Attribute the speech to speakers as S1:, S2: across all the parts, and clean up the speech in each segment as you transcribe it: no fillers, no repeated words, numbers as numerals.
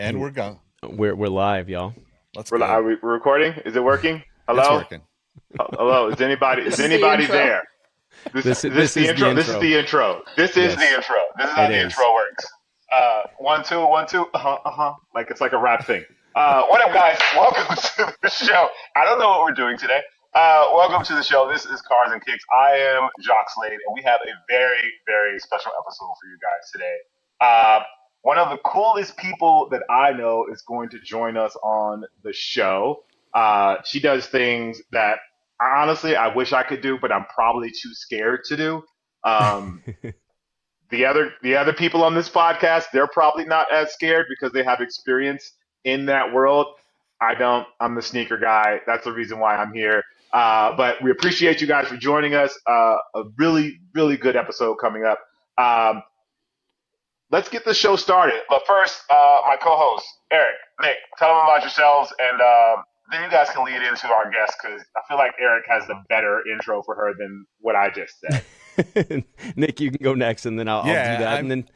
S1: And we're going.
S2: We're live, y'all.
S1: Let's
S3: Are
S1: go.
S3: we we're recording? Is it working?
S1: It's
S3: Hello?
S1: working.
S3: Hello? Is anybody
S4: This is the intro.
S3: there? This
S2: This
S3: the
S2: is the
S3: intro? This is
S2: intro.
S3: the intro. This is the
S2: Yes,
S3: intro. This is
S2: it
S3: how the
S2: is.
S3: intro works. 1 2 1 2. Like it's like a rap thing. What up, guys? Welcome to the show. I don't know what we're doing today. Welcome to the show. This is Cars and Kicks. I am Jacques Slade, and we have a very, very special episode for you guys today. One of the coolest people that I know is going to join us on the show. She does things that honestly I wish I could do, but I'm probably too scared to do. Um, the other people on this podcast, they're probably not as scared because they have experience in that world. I don't. I'm the sneaker guy. That's the reason why I'm here. But we appreciate you guys for joining us. A really, really good episode coming up. Um, let's get the show started. But first, my co-host Eric, Nick, tell them about yourselves, and then you guys can lead into our guest because I feel like Eric has the better intro for her than what I just said.
S2: Nick, you can go next, and then I'll do
S1: Yeah,
S2: that, and then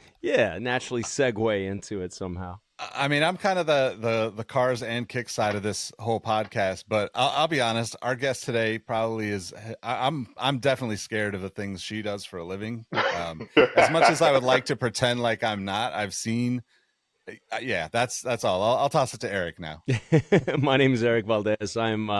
S2: naturally segue into it somehow.
S1: I mean, I'm kind of the cars and kick side of this whole podcast, but I'll be honest. Our guest today probably is. I'm definitely scared of the things she does for a living. As much as I would like to pretend like I'm not, I've seen. Yeah, that's all. I'll toss it to Eric now.
S2: My name is Eric Valdez. I'm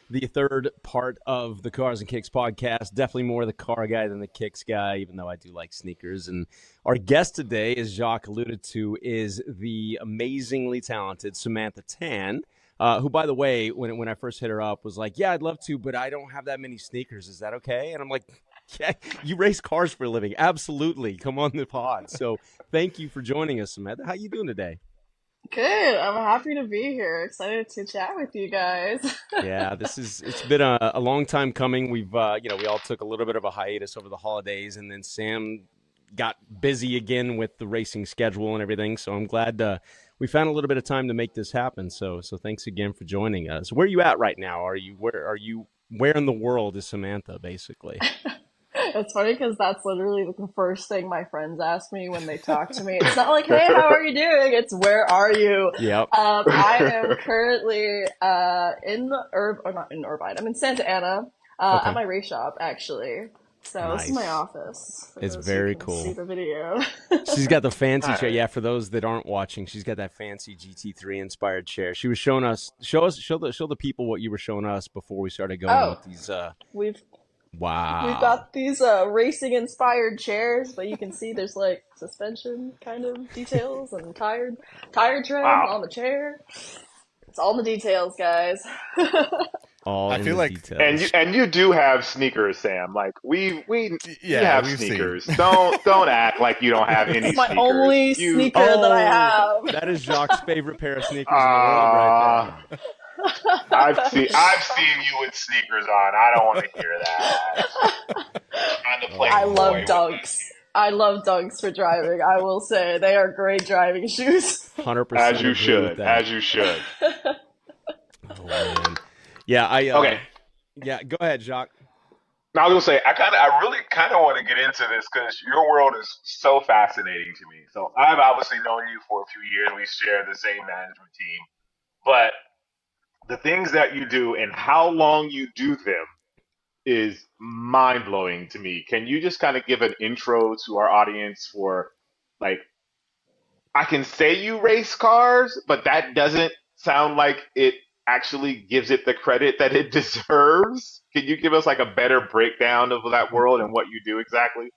S2: the third part of the Cars and Kicks podcast. Definitely more the car guy than the kicks guy, even though I do like sneakers. And our guest today, as Jacques alluded to, is the amazingly talented Samantha Tan, who, by the way, when I first hit her up, was like, yeah, I'd love to, but I don't have that many sneakers. Is that okay? And I'm like, yeah, you race cars for a living. Absolutely. Come on the pod. So thank you for joining us, Samantha. How you doing today?
S4: Good. I'm happy to be here. Excited to chat with you guys.
S2: Yeah, it's been a long time coming. We've, we all took a little bit of a hiatus over the holidays, and then Sam got busy again with the racing schedule and everything. So I'm glad we found a little bit of time to make this happen. So thanks again for joining us. Where are you at right now? Where in the world is Samantha, basically?
S4: It's funny because that's literally the first thing my friends ask me when they talk to me. It's not like, hey, how are you doing? It's where are you?
S2: Yep.
S4: I am currently not in Irvine. I'm in Santa Ana
S2: Okay.
S4: at my race shop, actually. So This is my
S2: Nice.
S4: office. For
S2: It's
S4: those
S2: very
S4: who can
S2: cool.
S4: See the video.
S2: She's got the fancy
S3: Hi.
S2: chair. Yeah, for those that aren't watching, she's got that fancy GT3 inspired chair. She was showing us, show the people what you were showing us before we started going
S4: Oh,
S2: with these.
S4: we've We've
S2: Wow.
S4: got these racing inspired chairs, but you can see there's like suspension kind of details and tire tread
S3: Wow.
S4: on the chair. It's all in the details, guys.
S2: All
S1: I
S2: in
S1: feel
S2: the
S1: like
S2: details.
S3: And you do have sneakers, Sam. Like we
S1: yeah,
S3: have
S1: we've seen.
S3: sneakers. Don't act like you don't have
S4: It's
S3: any
S4: my
S3: sneakers.
S4: only
S3: You
S4: sneaker that I have.
S2: That is Jacques' favorite pair of sneakers in the world right
S3: uh I've seen you with sneakers on. I don't want to hear that. Trying to play
S4: I
S1: Oh
S4: love
S3: coy
S1: man.
S3: with me.
S4: dunks. I love dunks for driving. I will say they are great driving shoes.
S2: there. 100%
S3: As you
S2: agree with
S3: should.
S2: that.
S3: As you should.
S2: Oh, man. Yeah,
S3: Okay.
S2: yeah, go ahead, Jacques.
S3: Now I was gonna say I really kind of want to get into this because your world is so fascinating to me. So I've obviously known you for a few years. We share the same management team, but the things that you do and how long you do them is mind blowing to me. Can you just kind of give an intro to our audience for like I can say you race cars, but that doesn't sound like it actually gives it the credit that it deserves. Can you give us like a better breakdown of that world and what you do exactly?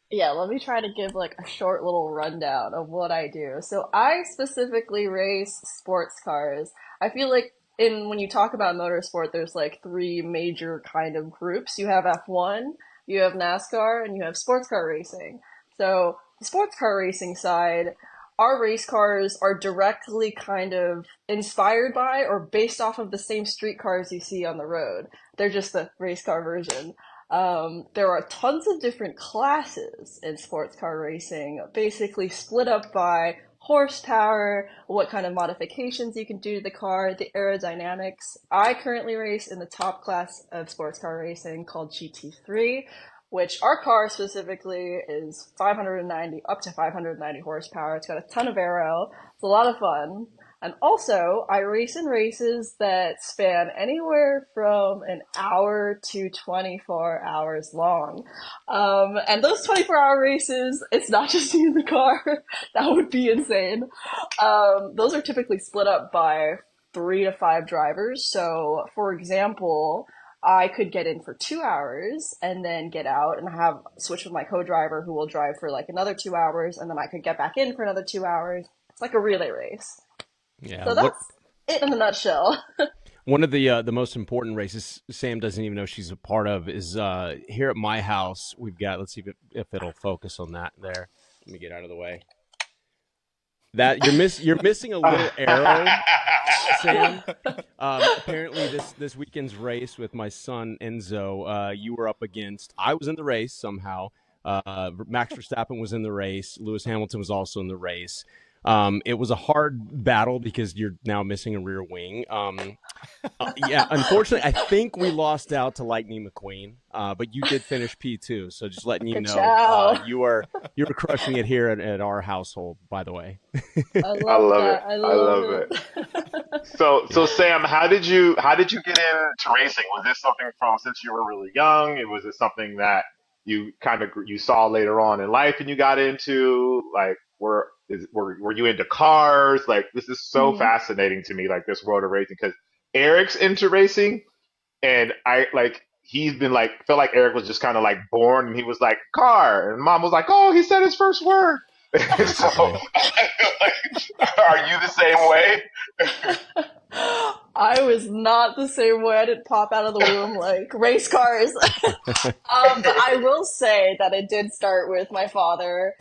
S4: Yeah, let me try to give like a short little rundown of what I do. So I specifically race sports cars. I feel like when you talk about motorsport, there's like three major kind of groups. You have F1, you have NASCAR, and you have sports car racing. So the sports car racing side, our race cars are directly kind of inspired by or based off of the same street cars you see on the road. They're just the race car version. There are tons of different classes in sports car racing, basically split up by horsepower, what kind of modifications you can do to the car, the aerodynamics. I currently race in the top class of sports car racing called GT3. which our car specifically is 590 up to 590 horsepower. It's got a ton of aero. It's a lot of fun. And also, I race in races that span anywhere from an hour to 24 hours long. And those 24-hour races, it's not just me in the car. That would be insane. Those are typically split up by 3 to 5 drivers. So, for example, I could get in for 2 hours and then get out and have switch with my co-driver who will drive for like another 2 hours, and then I could get back in for another 2 hours. It's like a relay race.
S2: Yeah.
S4: So that's it in a nutshell.
S2: One of the most important races Sam doesn't even know she's a part of is here at my house. We've got, let's see if it'll focus on that there. Let me get out of the way. That you're missing a little arrow, Sam. Apparently this weekend's race with my son Enzo, you were up against. I was in the race somehow. Max Verstappen was in the race. Lewis Hamilton was also in the race. It was a hard battle because you're now missing a rear wing. Yeah, unfortunately, I think we lost out to Lightning McQueen, but you did finish P2. So just letting you know, you were crushing it here at our household. By the way,
S3: I love it. So Sam, how did you get into racing? Was this something from since you were really young? Was it something that you kind of you saw later on in life and you got into? Like, were you into cars? Like, this is so fascinating to me, like this world of racing, because Eric's into racing, and I like he's been like felt like Eric was just kind of like born, and he was like car, and mom was like, oh, he said his first word. So I feel like, are you the same way?
S4: I was not the same way. I didn't pop out of the womb like race cars. But I will say that it did start with my father,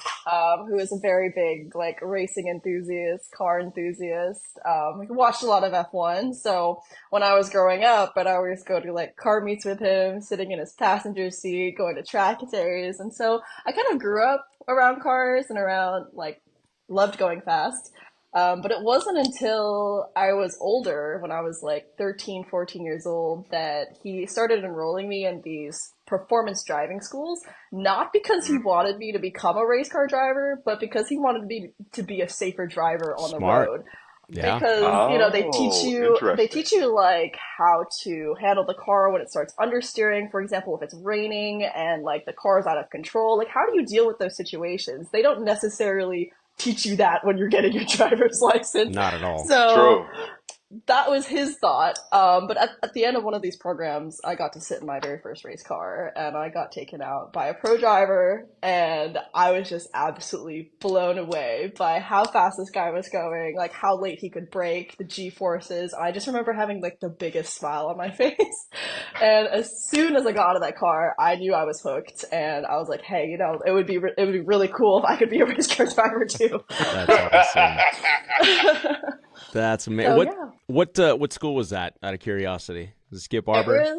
S4: who is a very big like racing enthusiast, car enthusiast. He watched a lot of F1. So when I was growing up, I'd always go to like car meets with him, sitting in his passenger seat, going to track days. And so I kind of grew up around cars and around like loved going fast. But it wasn't until I was older, when I was like 13, 14 years old, that he started enrolling me in these performance driving schools, not because he wanted me to become a race car driver, but because he wanted me to be a safer driver on the road.
S2: Yeah.
S4: Because, you know, they teach you like how to handle the car when it starts understeering, for example, if it's raining and like the car is out of control. Like, how do you deal with those situations? They don't necessarily teach you that when you're getting your driver's license.
S2: Not at all.
S4: So
S3: True.
S4: that was his thought. But at the end of one of these programs, I got to sit in my very first race car, and I got taken out by a pro driver, and I was just absolutely blown away by how fast this guy was going, like how late he could brake, the G-forces. I just remember having like the biggest smile on my face. And as soon as I got out of that car, I knew I was hooked, and I was like, hey, you know, it would be really cool if I could be a race car driver too.
S2: That's awesome. That's amazing.
S4: So,
S2: What school was that, out of curiosity? Was it Skip Arbor?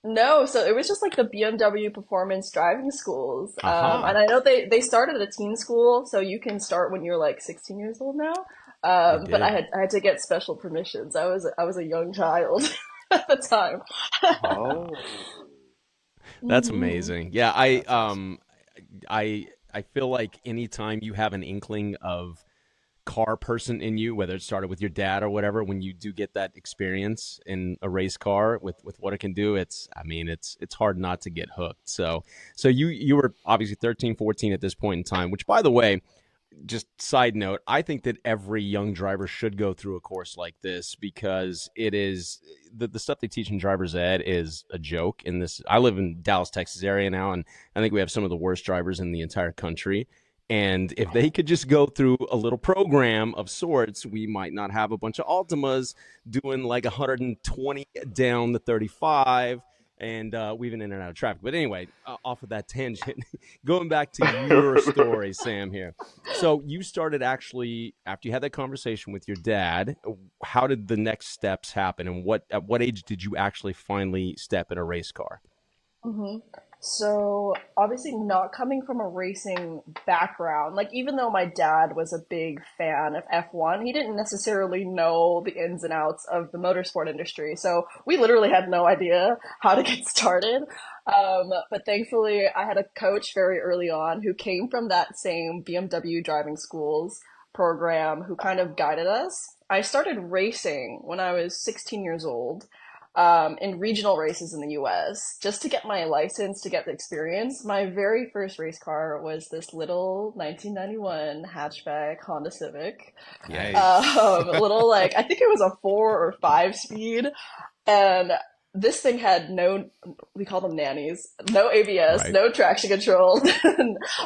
S4: No, so it was just like the BMW performance driving schools.
S2: Uh-huh.
S4: And I know they started at a teen school, so you can start when you're like 16 years old now. But I had to get special permissions. I was a young child at the time.
S3: Oh.
S2: That's amazing. Yeah, I feel like anytime you have an inkling of car person in you, whether it started with your dad or whatever, when you do get that experience in a race car with what it can do, it's hard not to get hooked. So you were obviously 13, 14 at this point in time, which, by the way, just side note, I think that every young driver should go through a course like this, because it is the stuff they teach in driver's ed is a joke. In this, I live in Dallas, Texas area now, and I think we have some of the worst drivers in the entire country. And if they could just go through a little program of sorts, we might not have a bunch of Altimas doing like 120 down the 35 and weaving in and out of traffic. But anyway, off of that tangent, going back to your story, Sam, here. So you started actually, after you had that conversation with your dad, how did the next steps happen? And at what age did you actually finally step in a race car?
S4: Mm-hmm. So, obviously, not coming from a racing background, like, even though my dad was a big fan of F1, he didn't necessarily know the ins and outs of the motorsport industry. So, we literally had no idea how to get started. But thankfully, I had a coach very early on who came from that same BMW driving schools program who kind of guided us. I started racing when I was 16 years old in regional races in the US just to get my license, to get the experience. My very first race car was this little 1991 hatchback Honda Civic.
S1: Nice.
S4: Little, like, I think it was a 4 or 5 speed. And this thing had no, we call them nannies, no ABS,
S2: Right.
S4: no traction control,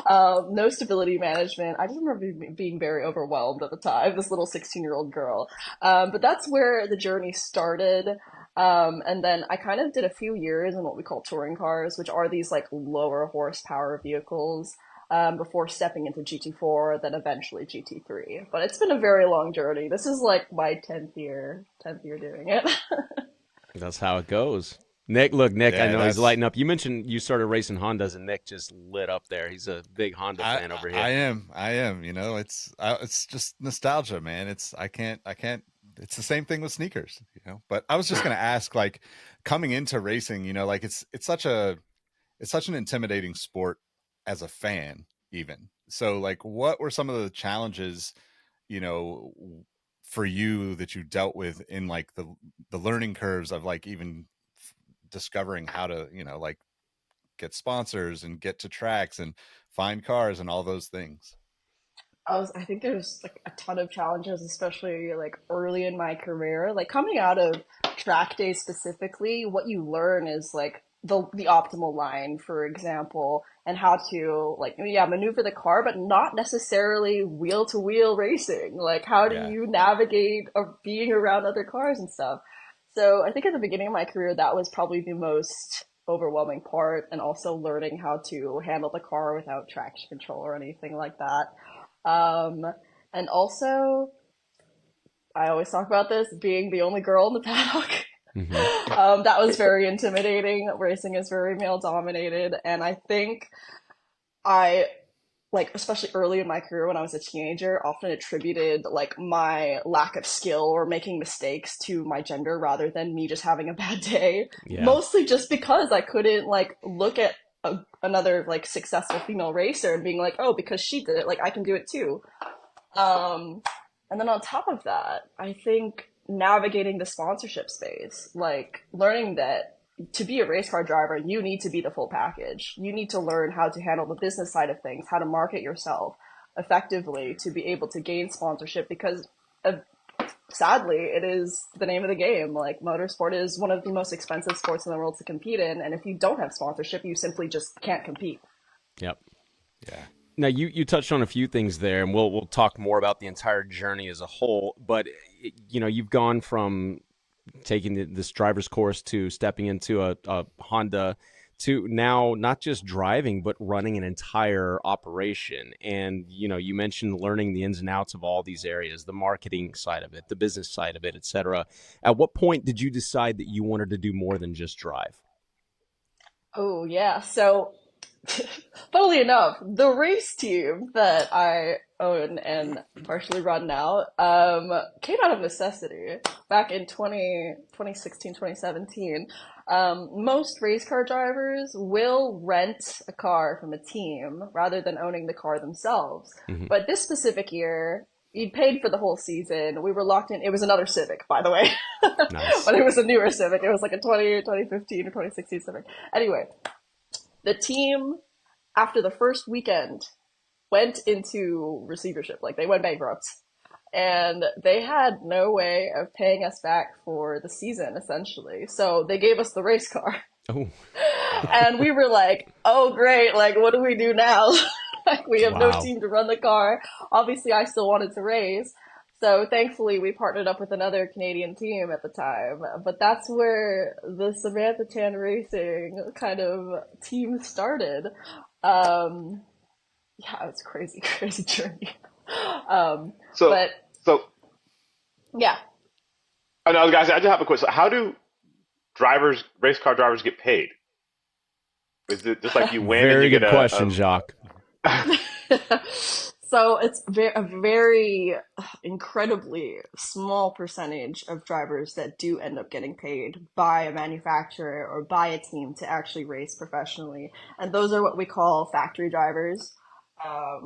S4: no stability management. I just remember being very overwhelmed at the time, this little 16-year-old girl. But that's where the journey started. And then I kind of did a few years in what we call touring cars, which are these like lower horsepower vehicles. Before stepping into GT4, then eventually GT3. But it's been a very long journey. This is like my 10th year doing it.
S2: That's how it goes. Nick, look, Nick, I
S1: Yeah,
S2: know he's
S1: that's
S2: lighting up. You mentioned you started racing Hondas, and Nick just lit up there. He's a big Honda fan over
S1: I
S2: here.
S1: am. You know, it's just nostalgia, man. I can't. It's the same thing with sneakers, you know. But I was just gonna ask, like, coming into racing, you know, like it's such an intimidating sport as a fan, even. So, like, what were some of the challenges, you know, for you that you dealt with in like the learning curves of like even discovering how to, you know, like get sponsors and get to tracks and find cars and all those things.
S4: I think there's like a ton of challenges, especially like early in my career. Like coming out of track day specifically, what you learn is like the optimal line, for example, and how to like yeah, maneuver the car, but not necessarily wheel to wheel racing. Like how do
S1: Yeah.
S4: you navigate being around other cars and stuff. So I think at the beginning of my career, that was probably the most overwhelming part, and also learning how to handle the car without traction control or anything like that. Um, and also, I always talk about this, being the only girl in the paddock.
S2: Hmm.
S4: That was very intimidating. Racing is very male dominated. And I think I, like, especially early in my career when I was a teenager, often attributed, like, my lack of skill or making mistakes to my gender rather than me just having a bad day.
S2: Yeah.
S4: Mostly just because I couldn't, like, look at another, like, successful female racer and being like, oh, because she did it, like, I can do it too. Um, and then on top of that, I think navigating the sponsorship space, like learning that to be a race car driver, you need to be the full package. You need to learn how to handle the business side of things, how to market yourself effectively to be able to gain sponsorship because sadly, it is the name of the game. Like, motorsport is one of the most expensive sports in the world to compete in, and if you don't have sponsorship, you simply just can't compete.
S2: Yep.
S1: Yeah.
S2: Now you touched on a few things there, and we'll talk more about the entire journey as a whole. But you know, you've gone from taking this driver's course to stepping into a Honda to now not just driving but running an entire operation. And you know, you mentioned learning the ins and outs of all these areas, the marketing side of it, the business side of it, etc. At what point did you decide that you wanted to do more than just drive?
S4: Oh, yeah. So, funnily enough, the race team that I own and partially run now came out of necessity back in 2016, 2017. Most race car drivers will rent a car from a team rather than owning the car themselves.
S2: Hmm.
S4: But this specific year, you paid for the whole season. We were locked in. It was another Civic, by the way.
S2: Nice.
S4: But it was a newer Civic. It was like a 2015 or 2016 Civic. Anyway, the team, after the first weekend, went into receivership. Like, they went bankrupt. And they had no way of paying us back for the season, essentially. So they gave us the race car.
S2: Oh,
S1: Wow.
S4: And we were like, oh, great. Like, what do we do now? Like, we have no
S2: wow.
S4: team to run the car. Obviously, I still wanted to race. So thankfully, we partnered up with another Canadian team at the time. But that's where the Samantha Tan Racing kind of team started. Um, yeah, it's crazy, crazy journey. Um,
S3: So,
S4: but
S3: so,
S4: yeah,
S3: I know, guys, I just have a question. How do race car drivers get paid? Is it just like you win and you
S2: Very
S3: get
S2: good question, Jacques.
S4: So it's a very incredibly small percentage of drivers that do end up getting paid by a manufacturer or by a team to actually race professionally. And those are what we call factory drivers. I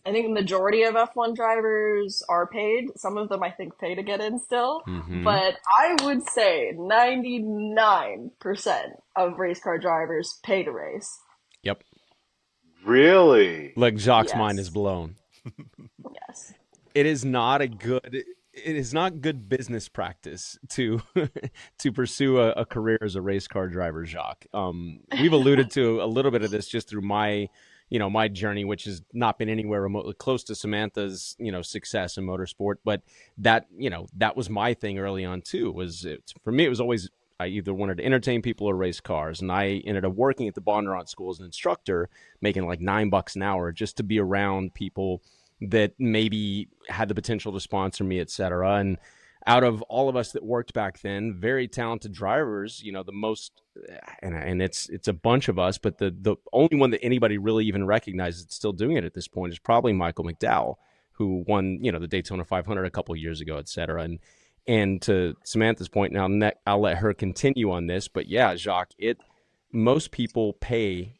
S4: think the majority of F1 drivers are paid. Some of them I think pay to get in still.
S2: Mm-hmm.
S4: But I would say 99% of race car drivers pay to race.
S2: Yep.
S3: Really?
S2: Like Jacques' mind is
S4: Yes.
S2: blown.
S4: Yes.
S2: It is not good business practice to to pursue a career as a race car driver, Jacques. We've alluded to a little bit of this just through my journey, which has not been anywhere remotely close to Samantha's success in motorsport. But that was my thing early on too. For me, it was always, I either wanted to entertain people or race cars, and I ended up working at the Bondurant School as an instructor, making like $9 an hour just to be around people that maybe had the potential to sponsor me, et cetera. And out of all of us that worked back then, very talented drivers, the most, and it's a bunch of us, but the only one that anybody really even recognizes that's still doing it at this point is probably Michael McDowell, who won, the Daytona 500 a couple of years ago, et cetera. And to Samantha's point, now I'll let her continue on this, but yeah, Jacques, most people pay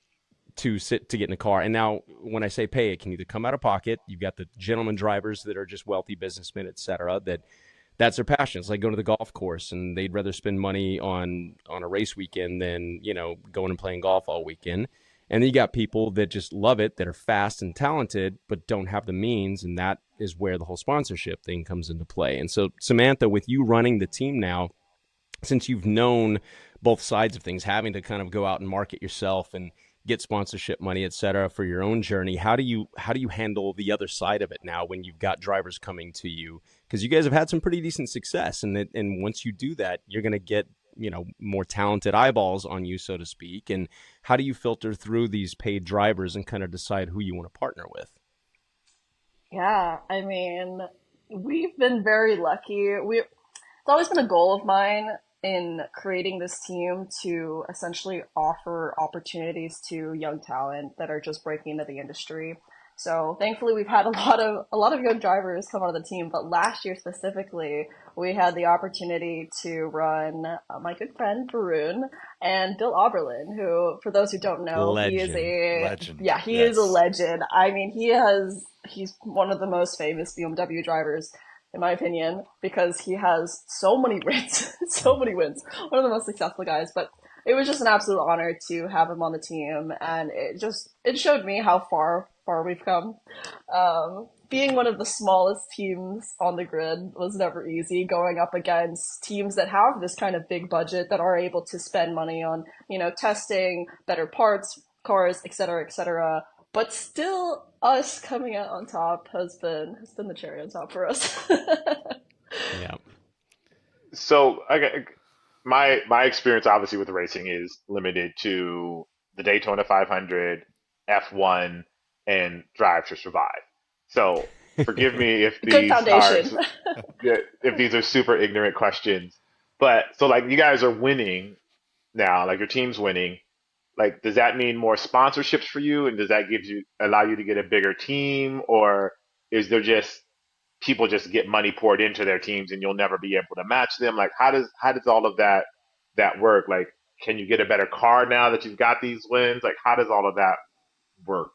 S2: to get in a car. And now when I say pay, it can either come out of pocket. You've got the gentleman drivers that are just wealthy businessmen, et cetera, that's their passion. It's like going to the golf course and they'd rather spend money on a race weekend than, going and playing golf all weekend. And then you got people that just love it, that are fast and talented, but don't have the means. And that is where the whole sponsorship thing comes into play. And so, Samantha, with you running the team now, since you've known both sides of things, having to kind of go out and market yourself and get sponsorship money, et cetera, for your own journey, how do you handle the other side of it now when you've got drivers coming to you? Because you guys have had some pretty decent success, and once you do that, you're going to get more talented eyeballs on you, so to speak. And how do you filter through these paid drivers and kind of decide who you want to partner with?
S4: Yeah, I mean, we've been very lucky. It's always been a goal of mine in creating this team to essentially offer opportunities to young talent that are just breaking into the industry. So thankfully, we've had a lot of young drivers come onto the team. But last year specifically, we had the opportunity to run my good friend Varun and Bill Oberlin, who, for those who don't know, he is
S1: Legend.
S4: he is a
S1: Yes.
S4: legend. I mean, he's one of the most famous BMW drivers in my opinion, because he has so many wins, so many wins. One of the most successful guys, but it was just an absolute honor to have him on the team, and it showed me how far we've come. Being one of the smallest teams on the grid was never easy, going up against teams that have this kind of big budget that are able to spend money on, testing, better parts, cars, etc., etc. But still, us coming out on top has been the cherry on top for us.
S2: Yeah.
S3: So my experience obviously with racing is limited to the Daytona 500, F1, and Drive to Survive. So forgive me
S4: Good foundation.
S3: if these are super ignorant questions, but so like you guys are winning now, like your team's winning. Like, does that mean more sponsorships for you, and does that allow you to get a bigger team, or is there just people just get money poured into their teams and you'll never be able to match them? Like, how does all of that work? Like, can you get a better car now that you've got these wins? Like, how does all of that work?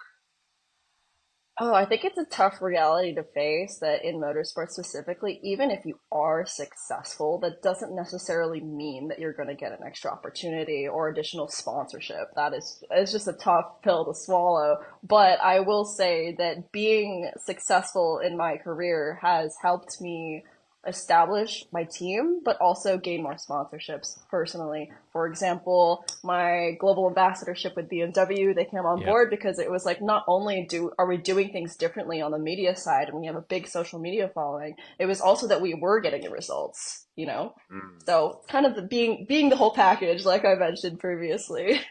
S4: Oh, I think it's a tough reality to face that in motorsports specifically, even if you are successful, that doesn't necessarily mean that you're going to get an extra opportunity or additional sponsorship. It's just a tough pill to swallow. But I will say that being successful in my career has helped me establish my team, but also gain more sponsorships personally. For example, my global ambassadorship with BMW, they came on
S2: Yep.
S4: board because it was like not only are we doing things differently on the media side and we have a big social media following, it was also that we were getting the results.
S3: Mm.
S4: So kind of being the whole package, like I mentioned previously.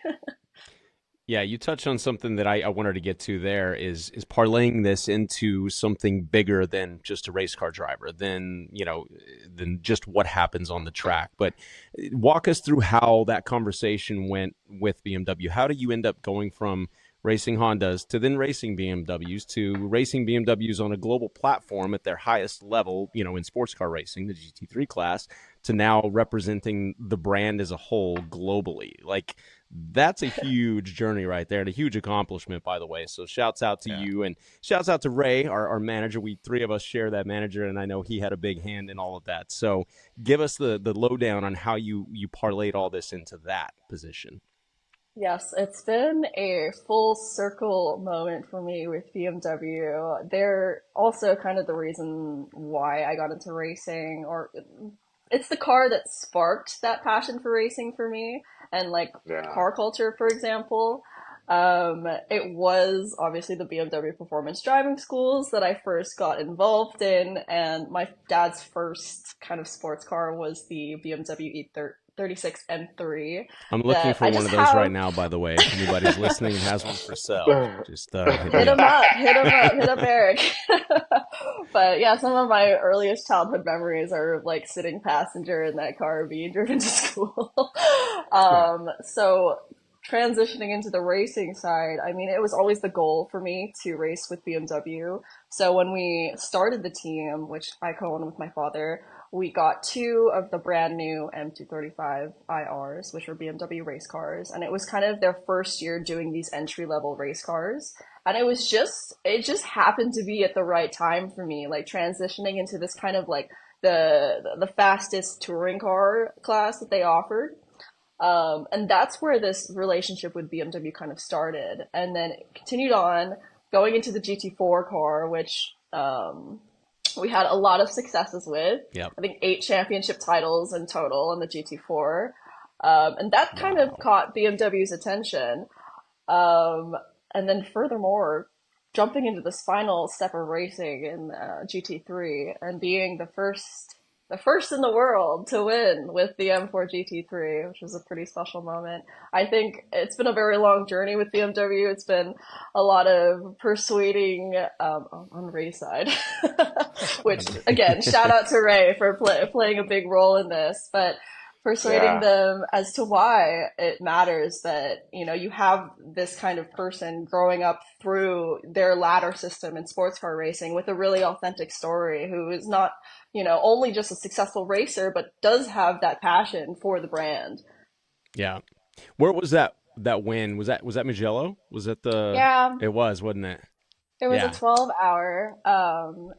S2: Yeah, you touched on something that I wanted to get to there is parlaying this into something bigger than just a race car driver, than just what happens on the track. But walk us through how that conversation went with BMW. How did you end up going from racing Hondas to then racing BMWs to racing BMWs on a global platform at their highest level, in sports car racing, the GT3 class, to now representing the brand as a whole globally? Like, that's a huge journey right there, and a huge accomplishment, by the way. So shouts out to
S1: Yeah.
S2: you, and shouts out to Ray, our manager. We three of us share that manager, and I know he had a big hand in all of that. So give us the lowdown on how you parlayed all this into that position.
S4: Yes, it's been a full circle moment for me with BMW. They're also kind of the reason why I got into racing, or it's the car that sparked that passion for racing for me, and like
S3: Yeah.
S4: car culture, for example. It was obviously the BMW performance driving schools that I first got involved in, and my dad's first kind of sports car was the BMW E36 M3
S2: I'm looking
S4: that
S2: for
S4: I
S2: one
S4: just
S2: of those right
S4: have.
S2: now, by the way. If anybody's listening and has one for sale, just hit
S4: Hit
S2: me
S4: him
S2: up.
S4: up, hit him up, hit up Eric. But yeah, some of my earliest childhood memories are like sitting passenger in that car being driven to school. So transitioning into the racing side, I mean, it was always the goal for me to race with BMW. So when we started the team, which I co-owned with my father, we got two of the brand new M235 IRs, which were BMW race cars, and it was kind of their first year doing these entry level race cars. And it just happened to be at the right time for me, like transitioning into this kind of like the fastest touring car class that they offered. And that's where this relationship with BMW kind of started, and then it continued on going into the GT4 car, which we had a lot of successes with.
S2: Yep.
S4: I think 8 championship titles in total in the GT4, and that kind of
S2: Wow.
S4: caught BMW's attention. Um, and then furthermore, jumping into this final step of racing in GT3 and being the first in the world to win with the M4 GT3, which was a pretty special moment. I think it's been a very long journey with BMW. It's been a lot of persuading on Ray's side, which again, shout out to Ray for playing a big role in this, but persuading
S3: Yeah.
S4: them as to why it matters that you have this kind of person growing up through their ladder system in sports car racing with a really authentic story, who is not only just a successful racer but does have that passion for the brand.
S2: Yeah. Where was that win? Was that Mugello? Was that the?
S4: Yeah,
S2: It was, wasn't it?
S4: it was a
S2: Yeah.
S4: 12-hour,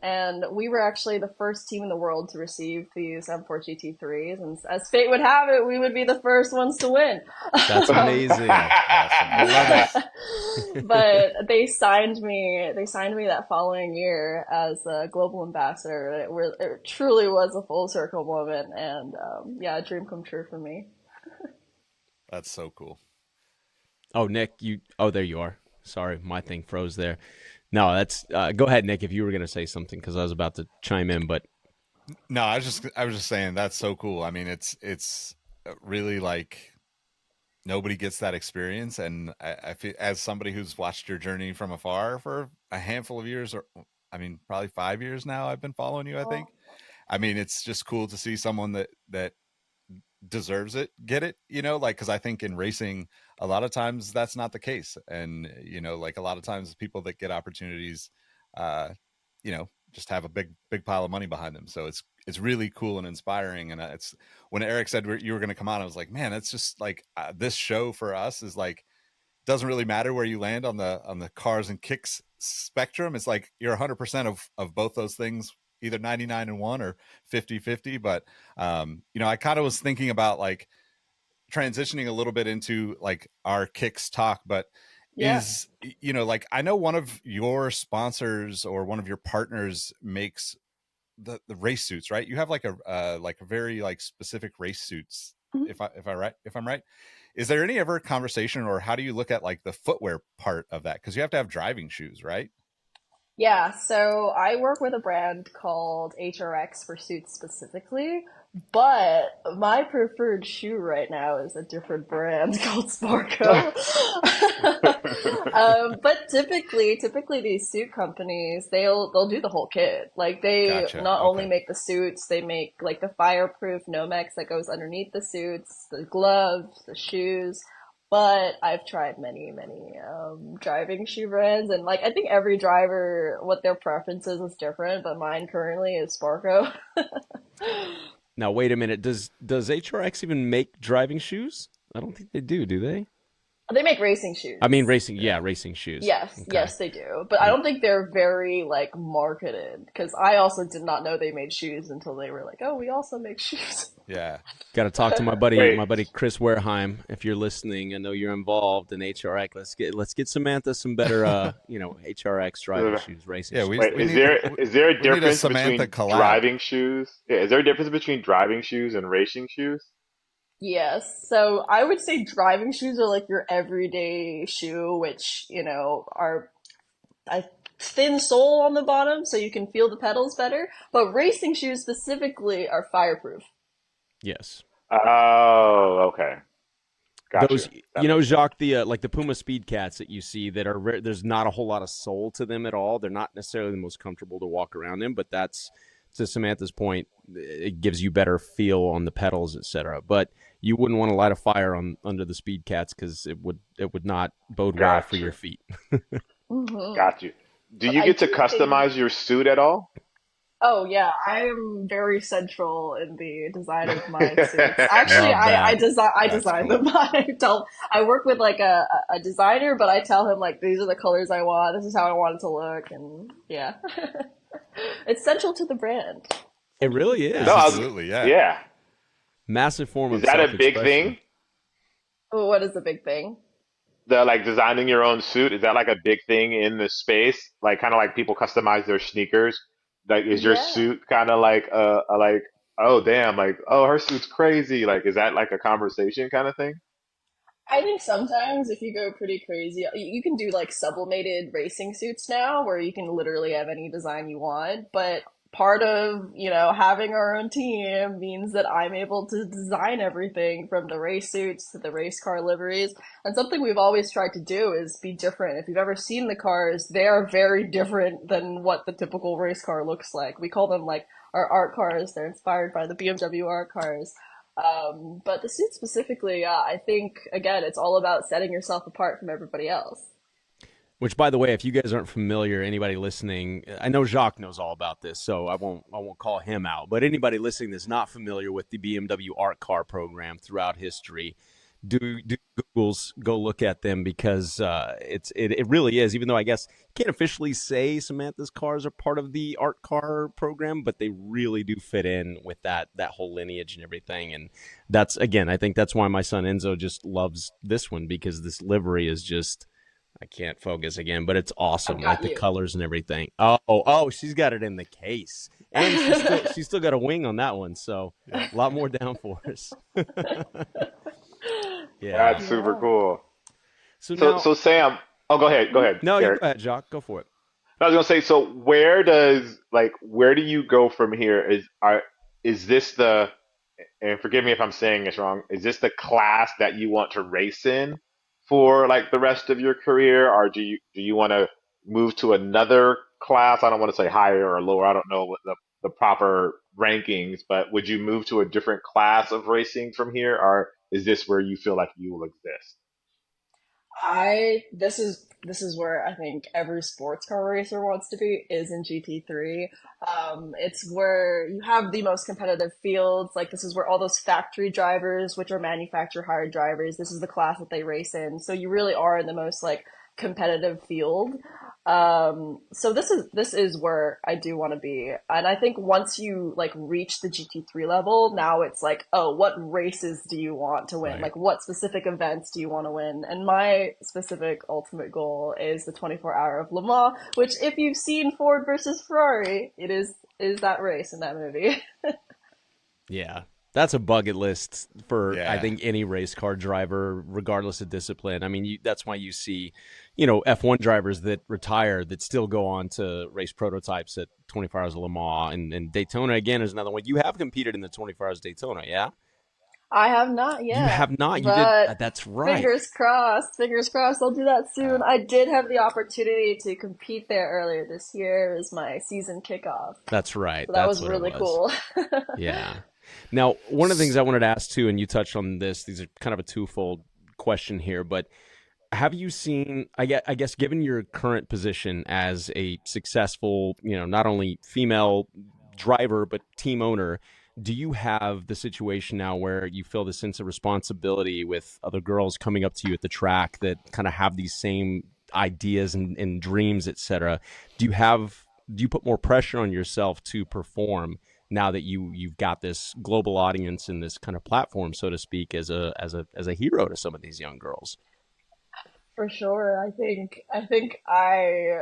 S4: and we were actually the first team in the world to receive these M4 GT3s, and as fate would have it, we would be the first ones to win.
S2: That's amazing.
S1: Awesome. I love it.
S4: But they signed me. They signed me that following year as a global ambassador. It truly was a full circle moment, and yeah, a dream come true for me.
S1: That's so cool.
S2: Oh, Nick, you. Oh, there you are. Sorry, my thing froze there. No, that's. Go ahead, Nick, if you were going to say something, because I was about to chime in, but
S1: No, I was just saying that's so cool. I mean, it's really like nobody gets that experience, and I feel as somebody who's watched your journey from afar for a handful of years, or I mean, probably 5 years now. I've been following you. I think.
S4: Oh,
S1: I mean, it's just cool to see someone that deserves it get it, like, because I think in racing a lot of times that's not the case, and like a lot of times people that get opportunities uh just have a big pile of money behind them, so it's really cool and inspiring. And it's when Eric said you were going to come on, I was like, man, that's just like this show for us is like doesn't really matter where you land on the cars and kicks spectrum. It's like you're 100% of both those things, either 99 and 1 or 50-50. But I kind of was thinking about like transitioning a little bit into like our kicks talk, but
S4: yeah.
S1: is like I know one of your sponsors or one of your partners makes the race suits, right? You have like a very like specific race suits,
S4: Mhm.
S1: if I'm right. Is there any ever conversation, or how do you look at like the footwear part of that? Because you have to have driving shoes, right?
S4: Yeah, so I work with a brand called HRX for suits specifically, but my preferred shoe right now is a different brand called Sparko. But typically these suit companies, they'll do the whole kit. Like they
S1: Gotcha.
S4: not only
S1: Okay.
S4: make the suits, they make like the fireproof Nomex that goes underneath the suits, the gloves, the shoes. But I've tried many driving shoe brands, and like I think every driver, what their preferences is different. But mine currently is Sparko.
S2: Now, wait a minute. Does HRX even make driving shoes? I don't think they do. Do they?
S4: They make racing
S2: I mean,
S4: shoes.
S2: racing. Yeah,
S1: Yeah.
S2: racing shoes.
S4: Yes,
S2: Okay.
S4: yes, they do. But I don't think they're very like marketed because I also did not know they made shoes until they were like, "Oh, we also make shoes."
S1: Yeah.
S2: Got to talk to my
S3: Wait,
S2: buddy Chris Wareheim. If you're listening, I know you're involved in HRX. Let's get Samantha some better, HRX driving
S3: uh,
S2: shoes, racing
S1: Yeah.
S2: shoes.
S3: wait,
S1: We
S3: is
S1: need
S3: there is there a
S1: we need a
S3: difference
S1: Samantha
S3: between
S1: collab.
S3: driving shoes? Yeah, is there a difference between driving shoes and racing shoes?
S4: Yes, so I would say driving shoes are like your everyday shoe, which, are a thin sole on the bottom so you can feel the pedals better. But racing shoes specifically are fireproof.
S2: Yes.
S3: Oh, okay. Got you.
S2: Those,
S3: That makes sense.
S2: Jacques, the like the Puma Speed Cats that you see that are there's not a whole lot of sole to them at all. They're not necessarily the most comfortable to walk around in, but that's to Samantha's point. It gives you better feel on the pedals, etc. But you wouldn't want to light a fire on under the Speed Cats because it would not bode well for
S3: Got
S2: your
S3: you.
S2: feet.
S3: Got you. Do
S4: But
S3: you
S4: I
S3: get to
S4: do think,
S3: customize your suit at all?
S4: oh yeah, I am very central in the design of my suits. Actually,
S2: Love
S4: I
S2: that.
S4: design I
S1: That's
S4: design
S1: cool.
S4: them. I work with like a designer, but I tell him like these are the colors I want. This is how I want it to look, and yeah, it's central to the brand.
S2: It
S4: Central to the
S2: really
S3: No,
S2: is.
S4: brand.
S2: It's
S1: Absolutely. Yeah.
S3: yeah.
S2: massive form
S3: Is
S2: of
S3: that a big
S2: self-expression.
S3: thing?
S4: Oh, what is the big thing?
S3: The like designing your own suit, is that like a big thing in the space? Like kind of like people customize their sneakers. Like is your
S4: Yeah.
S3: suit kind of like a like oh damn like oh her suit's crazy like is that like a conversation kind of thing?
S4: I think sometimes if you go pretty crazy, you can do like sublimated racing suits now where you can literally have any design you want. But part of, having our own team means that I'm able to design everything from the race suits to the race car liveries. And something we've always tried to do is be different. If you've ever seen the cars, they are very different than what the typical race car looks like. We call them like our art cars. They're inspired by the BMW art cars. But the suit specifically, I think again, it's all about setting yourself apart from everybody else.
S2: Which, by the way, if you guys aren't familiar, anybody listening, I know Jacques knows all about this, so I won't call him out. But anybody listening that's not familiar with the BMW Art Car program throughout history, do Google's go look at them because it really is. Even though I guess you can't officially say Samantha's cars are part of the Art Car program, but they really do fit in with that whole lineage and everything. And that's again, I think that's why my son Enzo just loves this one because this livery is just I can't focus again, but it's
S4: I've
S2: awesome, like
S4: got
S2: the
S4: you.
S2: colors and everything. Oh, she's got it in the case, and she's still got a wing on that one, so
S1: Yeah.
S2: a lot more downforce. Yeah.
S3: That's super
S4: Yeah.
S3: cool.
S2: So
S3: So
S2: now,
S3: so Sam, oh go ahead,
S2: no, you go
S3: Garrett.
S2: ahead, Jacques. Go for it.
S3: I was gonna say, so where do you go from here? Is this the and forgive me if I'm saying this wrong, is this the class that you want to race in for like the rest of your career, or do you want to move to another class? I don't want to say higher or lower. I don't know what the proper rankings, but would you move to a different class of racing from here, or is this where you feel like you will exist?
S4: I this is where I think every sports car racer wants to be is in GT3. It's where you have the most competitive fields. Like this is where all those factory drivers, which are manufacturer hired drivers, this is the class that they race in. So you really are in the most like competitive field. So this is where I do want to be. And I think once you like reach the GT3 level, now it's like, oh, what races do you want to win?
S1: Right.
S4: Like what specific events do you want to win? And my specific ultimate goal is the 24-hour of Le Mans, which if you've seen Ford versus Ferrari, it is that race in that movie.
S2: Yeah, That's a bucket list for, I
S1: Yeah.
S2: think, any race car driver, regardless of discipline. I mean, that's why you see, F1 drivers that retire that still go on to race prototypes at 24 Hours of Le Mans. And Daytona, again, is another one. You have competed in the 24 Hours of Daytona, yeah?
S4: I have not
S2: You
S4: yet,
S2: have not. You did.
S4: but
S2: That's right.
S4: fingers crossed. Fingers crossed. I'll do that soon. I did have the opportunity to compete there earlier this year. It was my season kickoff,
S2: That's right.
S4: so that
S2: That's
S4: was
S2: what it
S4: really
S2: was.
S4: cool.
S2: Yeah. Now, one of the things I wanted to ask too, and you touched on this, these are kind of a twofold question here, but have you seen, I guess, given your current position as a successful, not only female driver, but team owner, do you have the situation now where you feel the sense of responsibility with other girls coming up to you at the track that kind of have these same ideas and dreams, etc.? Do you put more pressure on yourself to perform now that you've got this global audience and this kind of platform, so to speak, as a hero to some of these young girls?
S4: For sure. I think I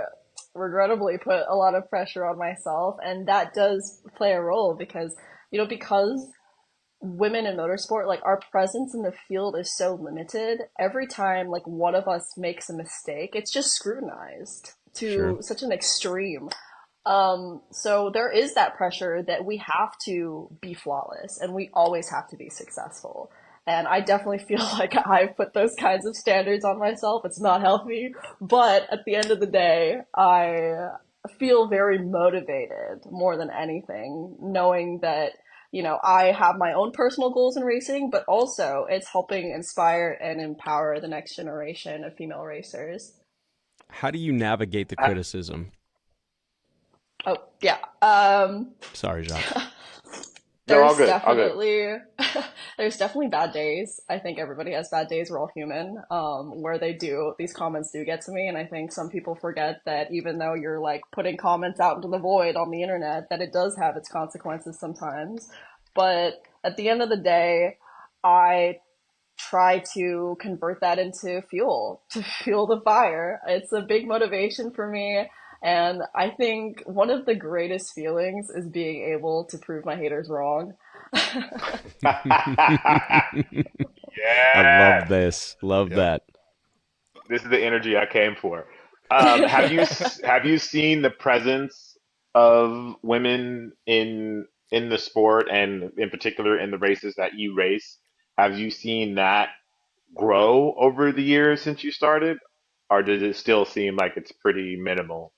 S4: regrettably put a lot of pressure on myself, and that does play a role because, because women in motorsport, like our presence in the field is so limited. Every time like one of us makes a mistake, it's just scrutinized
S2: Sure.
S4: to such an extreme. So there is that pressure that we have to be flawless and we always have to be successful. And I definitely feel like I've put those kinds of standards on myself. It's not healthy, but at the end of the day, I feel very motivated more than anything, knowing that, I have my own personal goals in racing, but also it's helping inspire and empower the next generation of female racers.
S2: How do you navigate the
S3: I,
S2: criticism?
S4: Oh, yeah.
S2: Sorry, Jacques.
S3: no, all
S4: There's
S3: good, all good.
S4: definitely there's definitely bad days. I think everybody has bad days. We're all human. Where these comments do get to me, and I think some people forget that even though you're like putting comments out into the void on the internet, that it does have its consequences sometimes. But at the end of the day, I try to convert that into fuel to fuel the fire. It's a big motivation for me. And I think one of the greatest feelings is being able to prove my haters wrong.
S2: I love
S3: Yes,
S2: this. Love
S1: Yep.
S2: that.
S3: this is the energy I came for. Have you seen the presence of women in the sport and in particular in the races that you race? Have you seen that grow over the years since you started, or does it still seem like it's pretty minimal?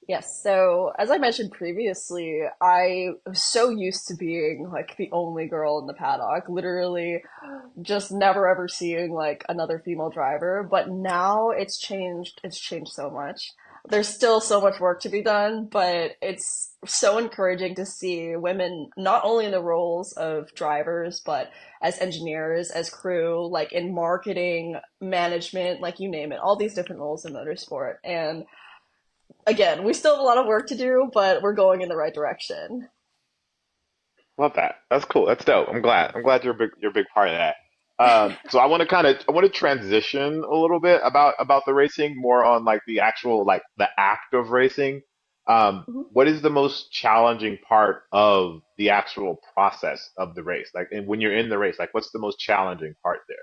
S4: Yes, so as I mentioned previously, I was so used to being like the only girl in the paddock, literally just never ever seeing like another female driver, but now it's changed. It's changed so much. There's still so much work to be done, but it's so encouraging to see women not only in the roles of drivers, but as engineers, as crew, like in marketing, management, like you name it, all these different roles in motorsport. And again, we still have a lot of work to do, but we're going in the right direction.
S3: Love that. That's cool. That's dope. I'm glad. I'm glad you're a big part of that. So I want to transition a little bit about the racing more on like the actual like the act of racing.
S4: Mhm.
S3: What is the most challenging part of the actual process of the race? Like, and when you're in the race, like, what's the most challenging part there?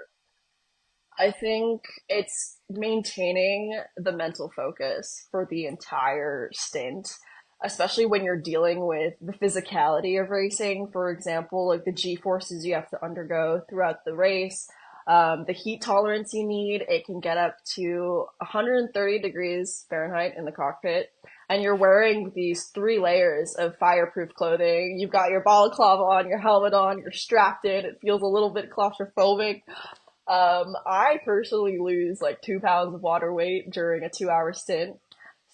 S4: I think it's maintaining the mental focus for the entire stint, especially when you're dealing with the physicality of racing. For example, like the G forces you have to undergo throughout the race, the heat tolerance you need. It can get up to 130 degrees Fahrenheit in the cockpit. And you're wearing these three layers of fireproof clothing. You've got your balaclava on, your helmet on, you're strapped in. It feels a little bit claustrophobic. I personally lose like 2 pounds of water weight during a 2 hour stint.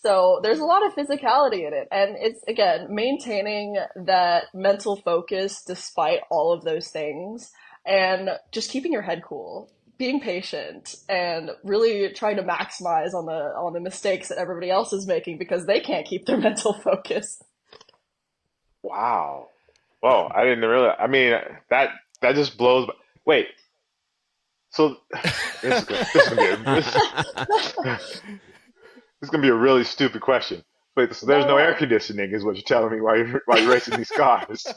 S4: So there's a lot of physicality in it. And it's, again, maintaining that mental focus despite all of those things and just keeping your head cool, being patient and really trying to maximize on the mistakes that everybody else is making because they can't keep their mental focus.
S3: Wow. Whoa, I didn't realize. I mean, that that just blows. Wait, so this is gonna be this is gonna be a really stupid question. Wait, so there's
S4: No,
S3: no air
S4: no.
S3: conditioning, is what you're telling me while you're racing these cars?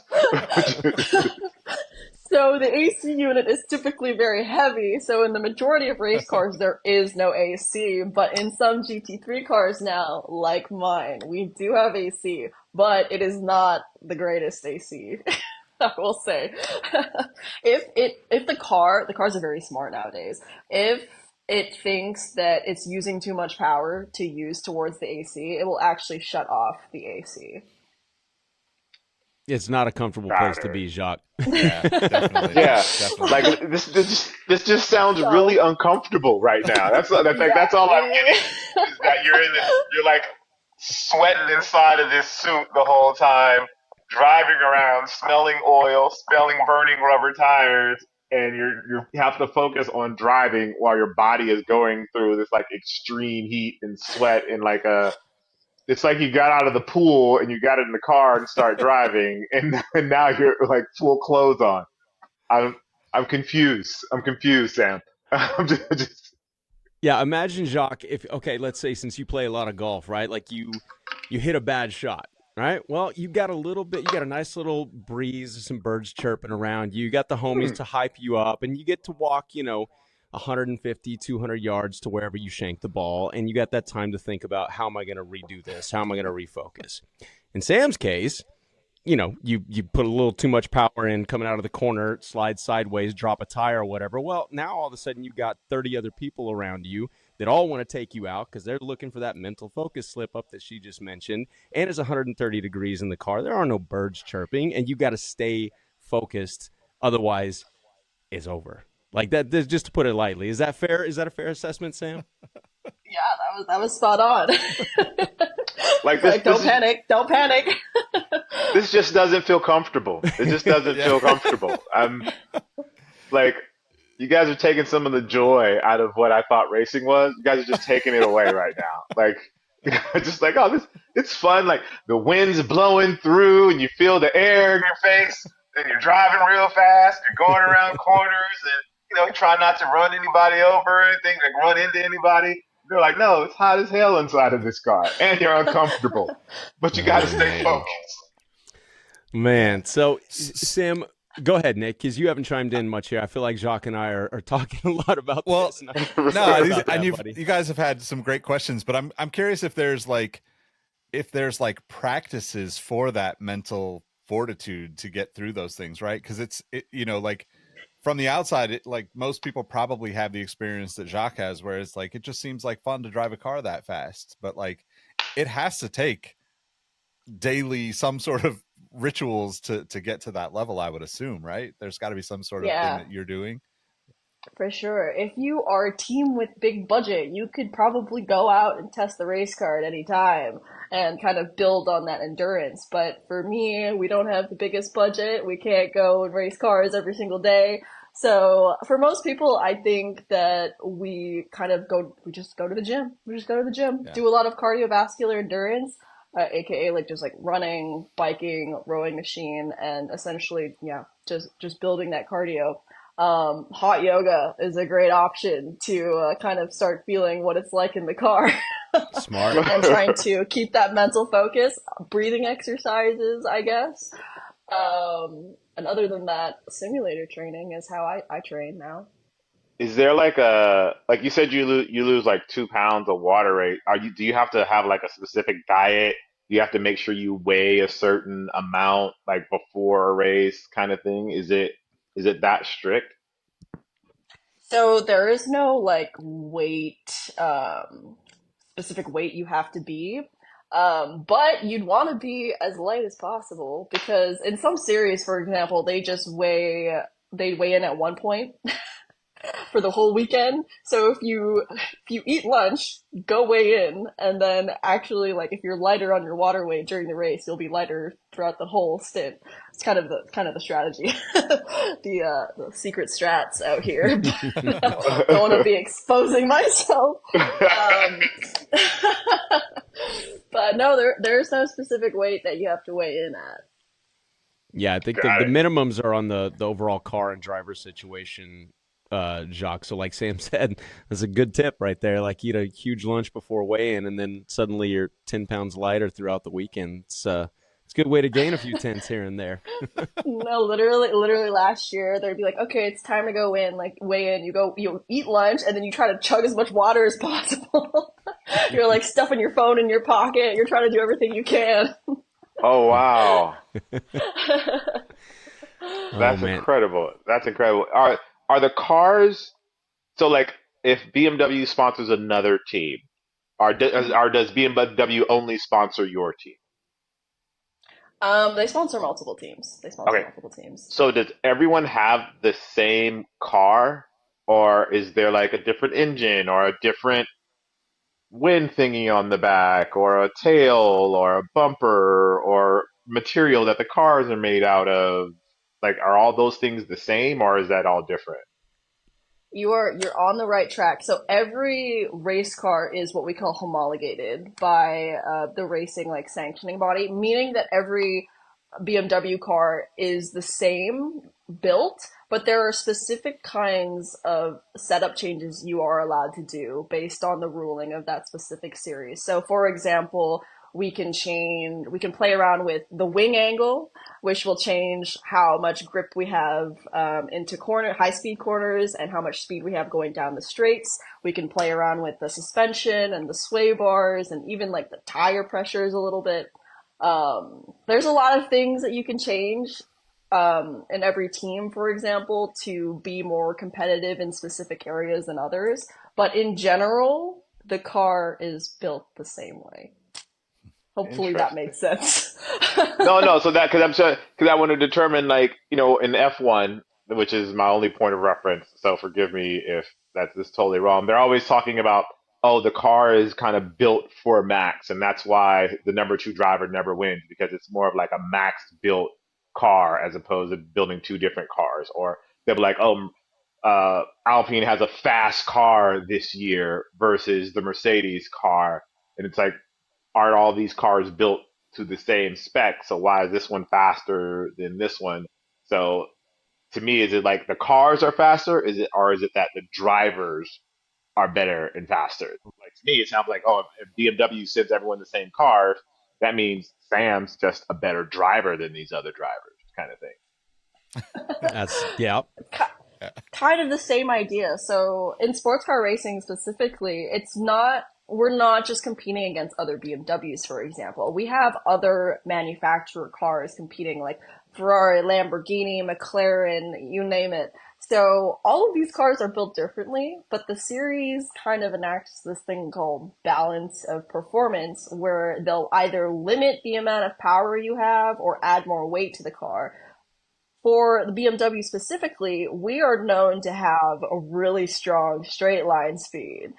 S4: the AC unit is typically very heavy, so in the majority of race cars, there is no AC. But in some GT3 cars now, like mine, we do have AC, but it is not the greatest AC. I will say, if the cars are very smart nowadays. If it thinks that it's using too much power to use towards the AC, it will actually shut off the AC.
S2: It's not a comfortable place to be, Jacques.
S1: Yeah, definitely.
S3: Yeah,
S1: Definitely.
S3: like this just sounds really
S4: So,
S3: uncomfortable right now. That's all I'm getting
S4: exactly.
S3: is that you're like sweating inside of this suit the whole time, driving around, smelling oil, smelling burning rubber tires, and you have to focus on driving while your body is going through this like extreme heat and sweat and like a it's like you got out of the pool and you got in the car and start driving and now you're like full clothes on. I'm I'm confused. I'm confused, Sam. I'm just
S2: Yeah, imagine Jacques if okay, let's say since you play a lot of golf, right? Like you hit a bad shot, right? Well, you got a little bit, you got a nice little breeze, some birds chirping around you. You got the homies to hype you up and you get to walk, 150, 200 yards to wherever you shank the ball and you got that time to think about how am I going to redo this? How am I going to refocus? In Sam's case, you put a little too much power in coming out of the corner, slide sideways, drop a tire or whatever. Well, now all of a sudden you've got 30 other people around you that all want to take you out because they're looking for that mental focus slip up that she just mentioned. And it's 130 degrees in the car. There are no birds chirping, and you got to stay focused. Otherwise, it's over. Like that, just to put it lightly. Is that fair? Is that a fair assessment, Sam?
S4: Yeah, that was spot on.
S3: like
S4: Like, don't panic.
S3: this just doesn't feel comfortable. It just doesn't
S1: Yeah.
S3: feel comfortable. I'm like you guys are taking some of the joy out of what I thought racing was. You guys are just taking it away right now. Like just like, oh, this it's fun. Like the wind's blowing through and you feel the air in your face and you're driving real fast, you're going around corners and try not to run anybody over or anything, like run into anybody. They're like, no, it's hot as hell inside of this car and you're uncomfortable. But you gotta
S2: Oh
S3: stay
S2: man,
S3: focused.
S2: man. So
S1: S-
S2: Sam, go ahead, Nick, because you haven't chimed in much here. I feel like Jacques and I are talking a lot about
S1: Well,
S2: this. And
S1: no,
S2: sorry
S1: these,
S2: about
S1: and
S2: that,
S1: you've
S2: buddy.
S1: you guys have had some great questions, but I'm curious if there's like practices for that mental fortitude to get through those things, right? Because like from the outside, like most people probably have the experience that Jacques has, where it's like it just seems like fun to drive a car that fast, but like it has to take daily some sort of rituals to get to that level. I would assume, right? There's got to be some sort of thing
S4: Yeah,
S1: that you're doing.
S4: for sure. If you are a team with big budget, you could probably go out and test the race car at any time and kind of build on that endurance. But for me, we don't have the biggest budget. We can't go and race cars every single day. So for most people, I think that we just go to the gym. We just go to the gym,
S1: Yeah.
S4: do a lot of cardiovascular endurance, aka like just like running, biking, rowing machine, and essentially, yeah, just building that cardio. Hot yoga is a great option to kind of start feeling what it's like in the car
S2: Smart.
S4: and trying to keep that mental focus. Breathing exercises, I guess. And other than that, simulator training is how I train now.
S3: Is there like you said you lose like 2 pounds of water weight? Do you have to have like a specific diet? Do you have to make sure you weigh a certain amount like before a race kind of thing? Is it that strict?
S4: So there is no like specific weight you have to be. But you'd want to be as light as possible because in some series, for example, they weigh in at 1 point for the whole weekend. So if you eat lunch, go weigh in, and then actually like if you're lighter on your water weight during the race, you'll be lighter throughout the whole stint. It's kind of the strategy, the secret strats out here. But don't want to be exposing myself. Um, but no, there's no specific weight that you have to weigh in at.
S2: Yeah, I think the
S3: Got it.
S2: minimums are on the overall car and driver situation, Jacques. So like Sam said, that's a good tip right there. Like eat a huge lunch before weigh-in, and then suddenly you're 10 pounds lighter throughout the weekend. It's It's a good way to gain a few tenths here and there.
S4: No, literally last year they'd be like, okay, it's time to go in, like weigh in. You go, you eat lunch, and then you try to chug as much water as possible. You're like stuffing your phone in your pocket. You're trying to do everything you can.
S3: Oh wow,
S2: Oh
S3: that's
S2: man.
S3: incredible. That's incredible. Are the cars so like if BMW sponsors another team, does BMW only sponsor your team?
S4: They sponsor multiple teams. They sponsor
S3: Okay,
S4: multiple teams.
S3: so does everyone have the same car, or is there like a different engine or a different wind thingy on the back, or a tail, or a bumper, or material that the cars are made out of? Like, are all those things the same, or is that all different?
S4: You're on the right track. So every race car is what we call homologated by the racing like sanctioning body, meaning that every BMW car is the same built, but there are specific kinds of setup changes you are allowed to do based on the ruling of that specific series. So, for example, we can play around with the wing angle, which will change how much grip we have into high speed corners and how much speed we have going down the straights. We can play around with the suspension and the sway bars and even like the tire pressures a little bit. There's a lot of things that you can change in every team, for example, to be more competitive in specific areas than others. But in general, the car is built the same way. Hopefully that
S3: Interesting.
S4: makes sense.
S3: No, no. So that because I'm sure because I want to determine like in F1, which is my only point of reference. So forgive me if that's just totally wrong. They're always talking about the car is kind of built for max, and that's why the number two driver never wins because it's more of like a max built car as opposed to building two different cars. Or they'll be like, Alpine has a fast car this year versus the Mercedes car, and it's like aren't all these cars built to the same spec? So why is this one faster than this one? So to me, is it like the cars are faster? Is it that the drivers are better and faster? Like to me, it sounds like if BMW sends everyone the same cars, that means Sam's just a better driver than these other drivers, kind of thing.
S2: That's yeah.
S4: Kind of the same idea. So in sports car racing specifically, we're not just competing against other BMWs, for example. We have other manufacturer cars competing like Ferrari, Lamborghini, McLaren, you name it. So all of these cars are built differently, but the series kind of enacts this thing called balance of performance where they'll either limit the amount of power you have or add more weight to the car. For the BMW specifically, we are known to have a really strong straight line speed.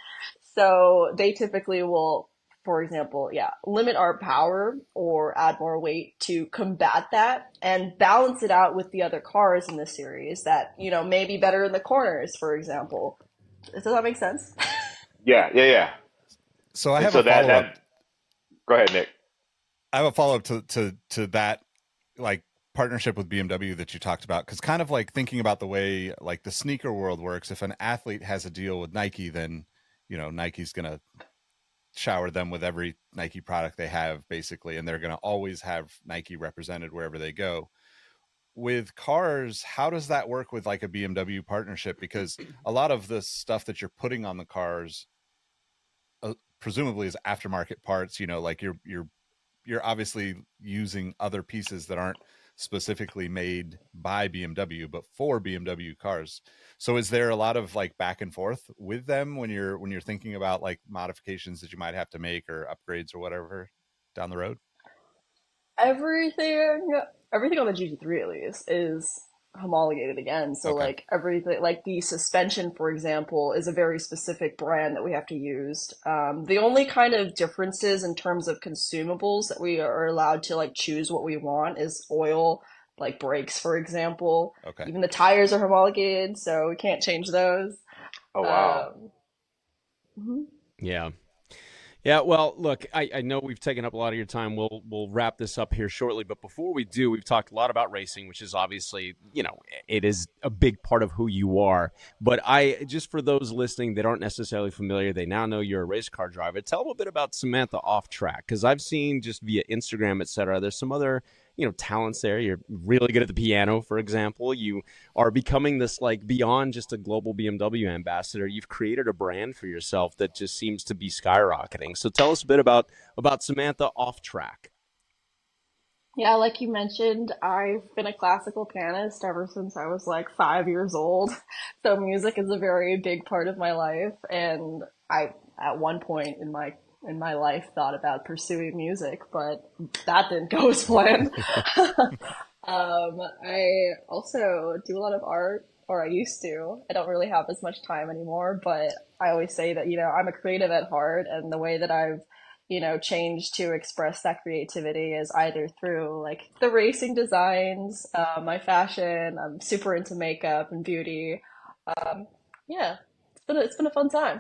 S4: So they typically will, for example, limit our power or add more weight to combat that and balance it out with the other cars in the series that, may be better in the corners, for example. Does that make sense?
S3: Yeah, yeah, yeah.
S1: So I
S3: And
S1: have
S3: so
S1: a
S3: that
S1: follow up.
S3: that go ahead, Nick.
S1: I have a follow up to that, like, partnership with BMW that you talked about, because kind of like thinking about the way like the sneaker world works. If an athlete has a deal with Nike, then Nike's gonna shower them with every Nike product they have, basically, and they're gonna always have Nike represented wherever they go. With cars, how does that work with like a BMW partnership? Because a lot of the stuff that you're putting on the cars presumably is aftermarket parts. Like you're obviously using other pieces that aren't specifically made by BMW but for BMW cars. So is there a lot of like back and forth with them when you're thinking about like modifications that you might have to make or upgrades or whatever down the road?
S4: Everything on the GT3 at least is homologated again. So
S1: Okay.
S4: like everything, like the suspension, for example, is a very specific brand that we have to use. The only kind of differences in terms of consumables that we are allowed to like choose what we want is oil, like brakes, for example.
S1: Okay.
S4: Even the tires are homologated, so we can't change those.
S3: Oh wow.
S4: Um, mhm.
S2: Yeah. Yeah, well, look, I know we've taken up a lot of your time. We'll wrap this up here shortly, but before we do, we've talked a lot about racing, which is obviously, it is a big part of who you are. But I just for those listening that aren't necessarily familiar, they now know you're a race car driver. Tell them a bit about Samantha off track, because I've seen just via Instagram, etc. There's some other talents there. You're really good at the piano, for example. You are becoming this like beyond just a global BMW ambassador. You've created a brand for yourself that just seems to be skyrocketing. So tell us a bit about Samantha off track.
S4: Yeah, like you mentioned, I've been a classical pianist ever since I was like 5 years old. So music is a very big part of my life, and I at one point in my life thought about pursuing music, but that didn't go as planned. I also do a lot of art, or I used to. I don't really have as much time anymore, but I always say that, I'm a creative at heart, and the way that I've changed to express that creativity is either through like the racing designs, my fashion. I'm super into makeup and beauty. Um, yeah, it's been a fun time.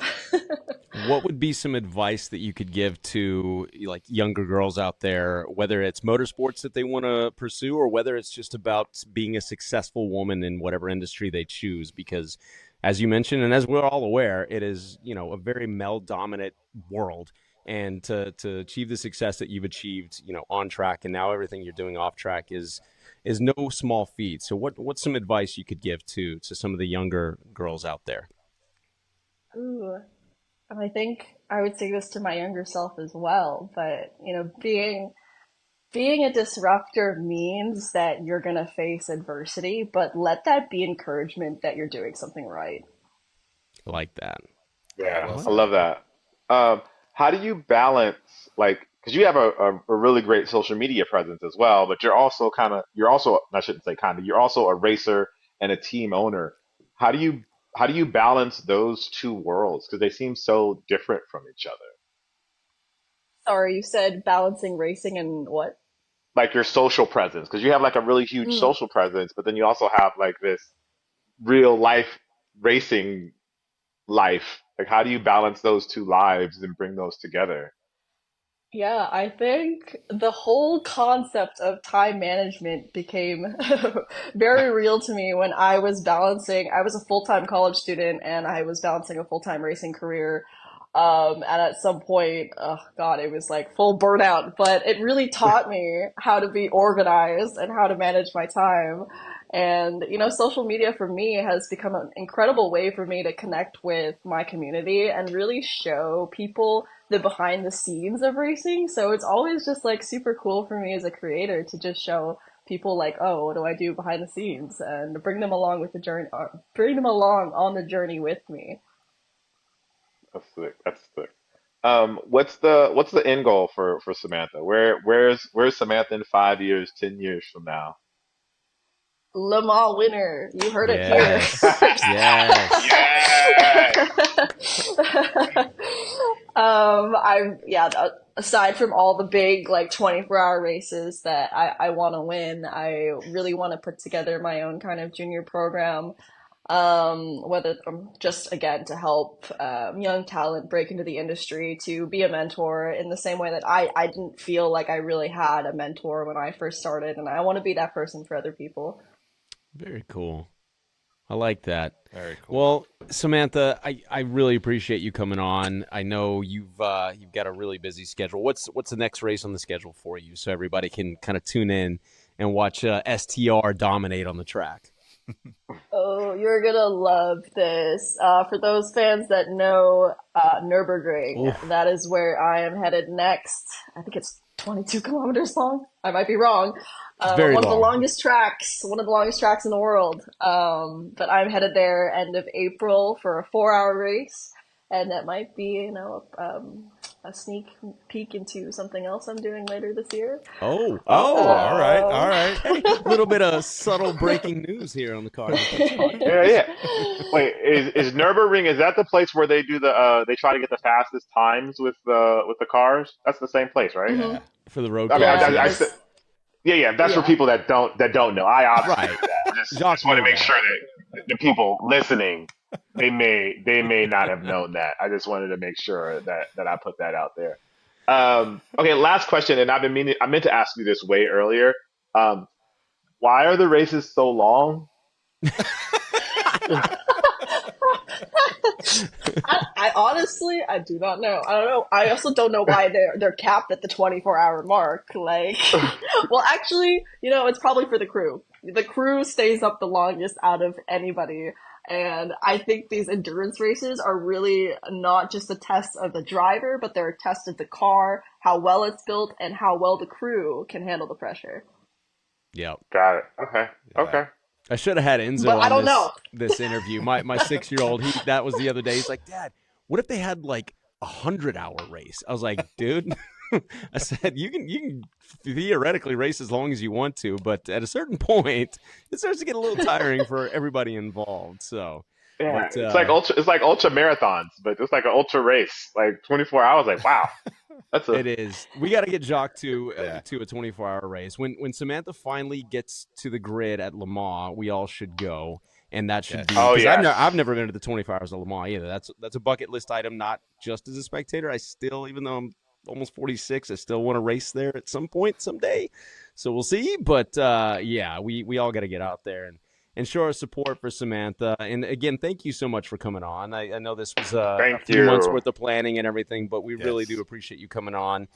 S2: What would be some advice that you could give to like younger girls out there, whether it's motorsports that they want to pursue or whether it's just about being a successful woman in whatever industry they choose? Because as you mentioned, and as we're all aware, it is, a very male dominant world. And to achieve the success that you've achieved, on track, and now everything you're doing off track is no small feat. So what's some advice you could give to some of the younger girls out there?
S4: Ooh, and I think I would say this to my younger self as well, but being a disruptor means that you're gonna face adversity, but let that be encouragement that you're doing something right.
S2: I like that.
S3: Yeah,
S1: Well
S3: I
S1: said.
S3: love that. How do you balance like because you have a really great social media presence as well, but you're also I shouldn't say kind of you're also a racer and a team owner. How do you how do you balance those two worlds? Because they seem so different from each other.
S4: Sorry, you said balancing racing and what?
S3: Like your social presence, because you have like a really huge
S4: Mm.
S3: social presence, but then you also have like this real life racing life. Like how do you balance those two lives and bring those together?
S4: Yeah, I think the whole concept of time management became very real to me when I was a full-time college student and I was balancing a full-time racing career. And at some point, oh God, it was like full burnout, but it really taught me how to be organized and how to manage my time. And, social media for me has become an incredible way for me to connect with my community and really show people the behind the scenes of racing. So it's always just like super cool for me as a creator to just show people like, oh, what do I do behind the scenes and bring them along with the journey, bring them along on the journey with me.
S3: That's sick. That's sick. What's the end goal for Samantha? Where's Samantha in 5 years, 10 years from now?
S4: Le Mans winner, you heard it here.
S2: Yes. Yes.
S3: Yes.
S4: Aside from all the big like 24-hour races that I want to win, I really want to put together my own kind of junior program, whether just again to help young talent break into the industry, to be a mentor in the same way that I didn't feel like I really had a mentor when I first started, and I want to be that person for other people.
S2: Very cool. I like that.
S1: Very cool.
S2: Well, Samantha, I really appreciate you coming on. I know you've got a really busy schedule. What's the next race on the schedule for you, so everybody can kind of tune in and watch STR dominate on the track?
S4: Oh, you're gonna love this. For those fans that know Nürburgring,
S2: Oof,
S4: that is where I am headed next. I think it's 22 kilometers long. I might be wrong.
S2: it's very long.
S4: One of the longest tracks in the world. But I'm headed there end of April for a 4-hour race, and that might be, a sneak peek into something else I'm doing later this year.
S2: Oh,
S1: Oh, all right,
S4: Um,
S1: all right.
S2: okay. A little bit of subtle breaking news here on the Cars and Kicks
S3: Yeah,
S2: podcast.
S3: yeah. Wait, is Nürburgring, is that the place where they do they try to get the fastest times with the cars? That's the same place, right?
S4: hmm
S1: Yeah.
S2: For the road
S3: I mean,
S2: course,
S4: Yeah,
S3: I
S2: yes.
S4: there's
S3: yeah, yeah. That's for
S4: yeah.
S3: people that don't know. I obviously
S2: Right.
S3: knew that.
S2: Jacques
S3: Just want to
S2: knew
S3: make
S2: that.
S3: sure that the people listening They may not have known that. I just wanted to make sure that I put that out there. Okay, last question, and I meant to ask you this way earlier. Um, why are the races so long?
S4: I honestly, I do not know. I don't know. I also don't know why they're capped at the 24-hour mark. Like, well, actually, it's probably for the crew. The crew stays up the longest out of anybody. And I think these endurance races are really not just a test of the driver, but they're a test of the car, how well it's built, and how well the crew can handle the pressure.
S2: Yep.
S3: Got it. Okay.
S1: Yeah.
S3: Okay.
S2: I should have had Enzo
S4: But I
S2: on
S4: don't know.
S2: this interview. My 6-year-old, that was the other day. He's like, Dad, what if they had like 100-hour race? I was like, dude, I said you can theoretically race as long as you want to, but at a certain point, it starts to get a little tiring for everybody involved. So,
S3: Yeah,
S2: but
S3: it's like ultra marathons, but it's like an ultra race, like 24 hours. Like, wow, that's a
S2: it is. We got to get Jacques to
S1: Yeah.
S2: to a 24-hour race. When Samantha finally gets to the grid at Le Mans, we all should go, and that should
S1: Yes.
S2: be
S3: Oh
S2: because
S3: yes.
S2: I've never been to the 24 hours of Le Mans either. That's a bucket list item, not just as a spectator. I still, even though I'm almost 46, I still want to race there at some point someday. So we'll see. But yeah, we all got to get out there and show our support for Samantha. And again, thank you so much for coming on. I know this was a
S3: Thank
S2: few months
S3: you.
S2: worth of planning and everything, but we really
S1: Yes.
S2: do appreciate you coming on.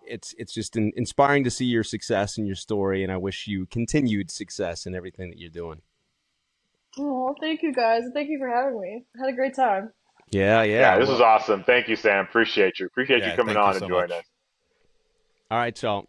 S2: It's just inspiring to see your success and your story, and I wish you continued success in everything that you're doing.
S4: Oh, thank you guys. Thank you for having me. I had a great time.
S2: Yeah.
S3: Yeah, this was
S2: Well,
S3: awesome. Thank you, Sam. Appreciate you. Appreciate you
S1: Yeah.
S3: coming
S1: Thank you
S3: on and
S1: so
S3: joining
S1: much.
S3: us.
S2: all right, y'all.